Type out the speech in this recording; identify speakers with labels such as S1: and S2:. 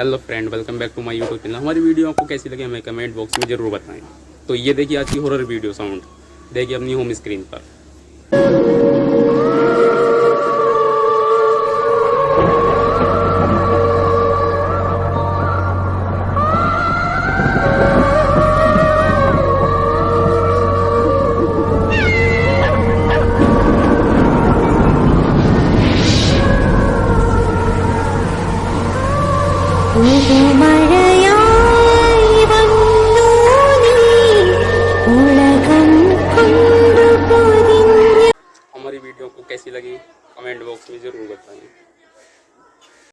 S1: Hello friend, welcome back to my YouTube channel. हमारी video आपको कैसी लगी हमें कमेंट बॉक्स में ज़रूर बताएं। तो ये देखिए आज की हॉरर वीडियो साउंड देखिए अपनी होम स्क्रीन पर। हमारी वीडियो को कैसी लगी कमेंट बॉक्स में ज़रूर बताएं।